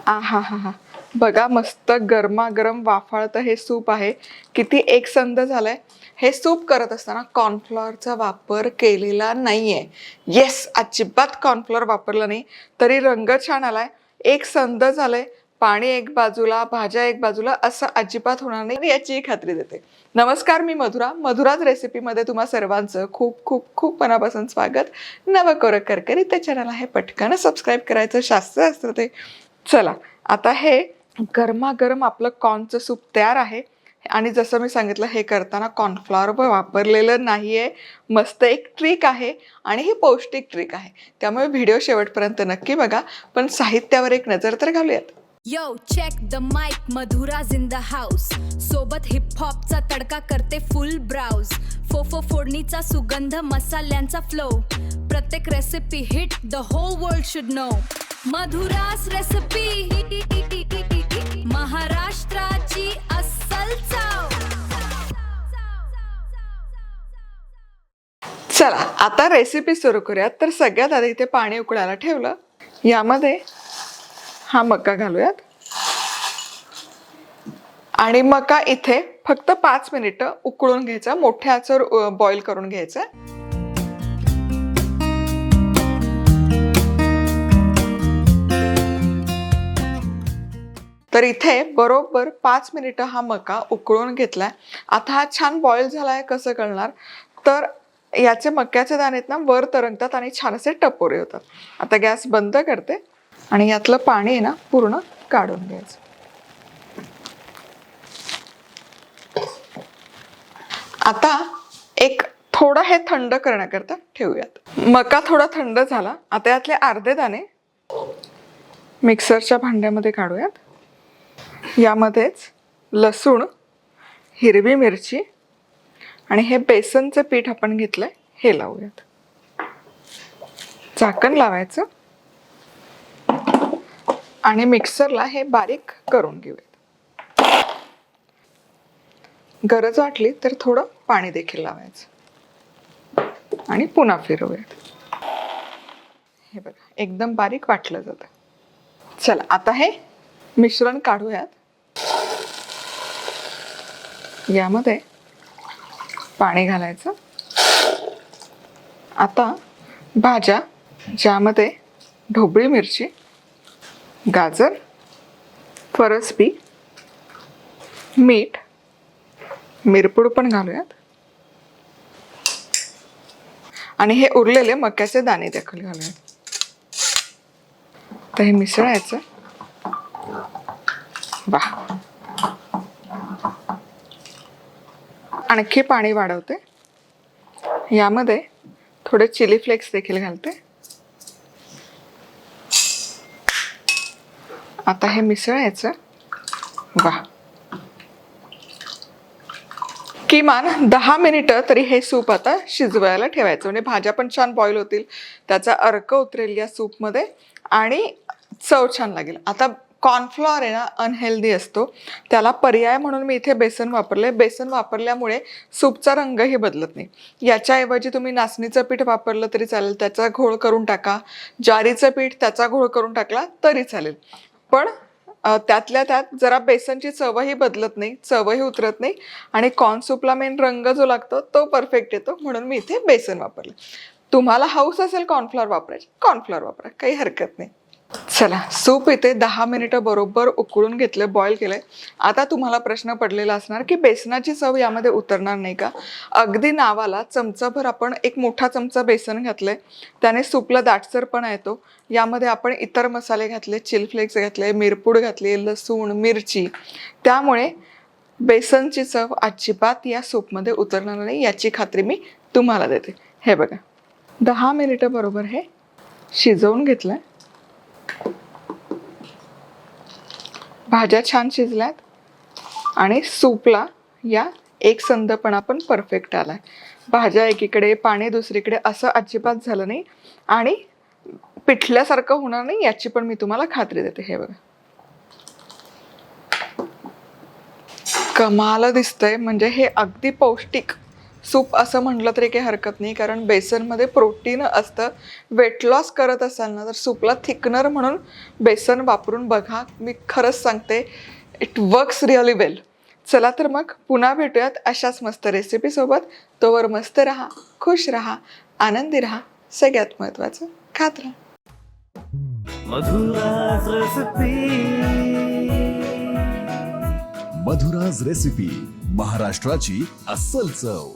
आहा हा हा, बघा मस्त गरमागरम वाफाळतं हे सूप आहे. किती एकसंध झालंय. हे सूप करत असताना कॉर्नफ्लॉवरचा वापर केलेला नाहीये. येस, अजिबात कॉर्नफ्लॉवर वापरलं नाही तरी रंग छान आलाय, एकसंध झालंय. पाणी एक बाजूला, भाज्या एक बाजूला, असं अजिबात होणार नाही याची खात्री देते. नमस्कार, मी मधुरा. मधुराज रेसिपीमध्ये तुम्हा सर्वांचं खूप खूप खूप मनापासून स्वागत. नवकोरं करकरी त्या चॅनल आहे, पटकन सबस्क्राईब करायचं, शास्त्र असतं ते. चला, आता हे गरमागरम आपलं कॉर्नचं सूप तयार आहे. आणि जसं मी सांगितलं, हे करताना कॉर्नफ्लॉवर वापरलेलं नाहीये. मस्त एक ट्रिक आहे आणि ही पौष्टिक ट्रिक आहे, त्यामुळे व्हिडिओ शेवटपर्यंत नक्की बघा. पण साहित्यावर एक नजर तर घालूयात. Yo check the mic, Madhuraj in the house. सोबत हिप हॉपचा तडका करते फुल ब्राउज. फोफो फोडणीचा सुगंध, मसाल्यांचा फ्लो. प्रत्येक recipe hit, the whole world should know. Madhura's recipe, महाराष्ट्राची अस्सल चव. चला, आता रेसिपी सुरू करूयात. तर सगळ्यात आधी इथे पाणी उकळायला ठेवलं. यामध्ये हा मका घालूयात आणि मका इथे फक्त 5 मिनिटं उकळून घ्यायचा, मोठ्या आचेवर बॉईल करून घ्यायचं. तर इथे बरोबर 5 मिनिटं हा मका उकळून घेतलाय. आता हा छान बॉईल झालाय कसं कळणार, तर याचे मक्याचे दाणे ना वर तरंगतात आणि छान असे टपोरे होतात. आता गॅस बंद करते आणि यातलं पाणी आहे ना पूर्ण काढून घ्यायचं. आता एक थोडं हे थंड करण्याकरता ठेवूयात. मका थोडा थंड झाला. आता यातले अर्धे दाणे मिक्सरच्या भांड्यामध्ये काढूयात. यामध्येच लसूण, हिरवी मिरची आणि हे बेसनचं पीठ आपण घेतलंय हे लावूयात. झाकण लावायचं आणि मिक्सरला हे बारीक करून घेऊयात. गरज वाटली तर थोडं पाणी देखील लावायचं आणि पुन्हा फिरवूयात. हे बघा, एकदम बारीक वाटलं जातं. चला, आता हे मिश्रण काढूयात. यामध्ये पाणी घालायचं. आता भाज्या, ज्यामध्ये ढोबळी मिरची, गाजर, फरसबी, मीठ, मिरपूड पण घालूयात आणि हे उरलेले मक्याचे दाणे देखील घालूयात. तर हे मिसळायचं. वाह, आणखी पाणी वाढवते. यामध्ये थोडे चिली फ्लेक्स देखील घालते. आता हे मिसळायचं. वाह, किमान 10 मिनिटं तरी हे सूप आता शिजवायला ठेवायचं, म्हणजे भाज्या पण छान बॉईल होतील, त्याचा अर्क उतरेल या सूपमध्ये आणि चव छान लागेल. आता कॉर्नफ्लॉवर आहे ना अनहेल्दी असतो, त्याला पर्याय म्हणून मी इथे बेसन वापरले. बेसन वापरल्यामुळे सूपचा रंगही बदलत नाही. याच्याऐवजी तुम्ही नाचणीचं पीठ वापरलं तरी चालेल, त्याचा घोळ करून टाका. ज्वारीचं पीठ, त्याचा घोळ करून टाकला तरी चालेल. पण त्यातल्या त्यात जरा बेसनची चवही बदलत नाही, चवही उतरत नाही आणि कॉर्न सूपला मेन रंग जो लागतो तो परफेक्ट येतो, म्हणून मी इथे बेसन वापरलं. तुम्हाला हौस असेल कॉर्नफ्लॉवर वापरायची, कॉर्नफ्लॉवर वापरा, काही हरकत नाही. चला, सूप इथे 10 मिनिटं बरोबर उकळून घेतले, बॉईल केलंय. आता तुम्हाला प्रश्न पडलेला असणार की बेसनाची चव यामध्ये उतरणार नाही का? अगदी नावाला चमचाभर आपण एक मोठा चमचा बेसन घातलंय, त्याने सूपला दाटसरपणा येतो. यामध्ये आपण इतर मसाले घातले, चिली फ्लेक्स घातले, मिरपूड घातली, लसूण, मिरची, त्यामुळे बेसनची चव अजिबात या सूपमध्ये उतरणार नाही याची खात्री मी तुम्हाला देते. हे बघा, 10 मिनिटं बरोबर हे शिजवून घेतलंय. भाज्या छान शिजल्यात आणि सूपला या एकसंधपणा पण परफेक्ट आलाय. भाज्या एकीकडे, पाणी दुसरीकडे, असं अजिबात झालं नाही आणि पिठल्यासारखं होणार नाही याची पण मी तुम्हाला खात्री देते. हे बघा, कमाल दिसतंय. म्हणजे हे अगदी पौष्टिक सूप असं म्हटलं तरी काही हरकत नाही, कारण बेसनमध्ये प्रोटीन असतं. वेट लॉस करत असाल ना तर सूपला थिकनर म्हणून बेसन वापरून बघा. मी खरंच सांगते, इट वर्क्स रिअली वेल. चला तर मग पुन्हा भेटूयात अशाच मस्त रेसिपीसोबत. तोवर मस्त राहा, खुश राहा, आनंदी राहा, सगळ्यात महत्त्वाचं खात राहा. मधुराज रेसिपी, महाराष्ट्राची अस्सल चव.